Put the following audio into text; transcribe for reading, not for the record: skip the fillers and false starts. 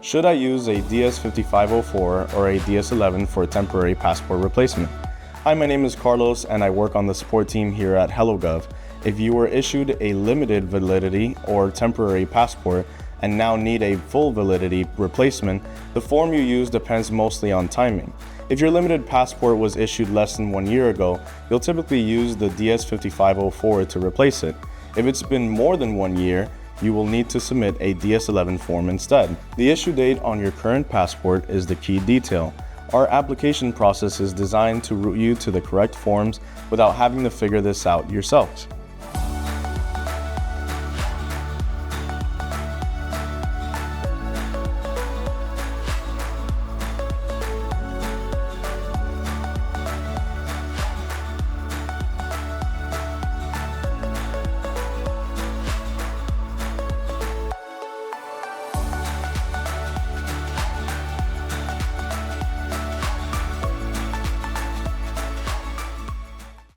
Should I use a DS-5504 or a DS-11 for a temporary passport replacement? Hi, my name is Carlos and I work on the support team here at HelloGov. If you were issued a limited validity or temporary passport and now need a full validity replacement, the form you use depends mostly on timing. If your limited passport was issued less than 1 year ago, you'll typically use the DS-5504 to replace it. If it's been more than 1 year, you will need to submit a DS-11 form instead. The issue date on your current passport is the key detail. Our application process is designed to route you to the correct forms without having to figure this out yourselves.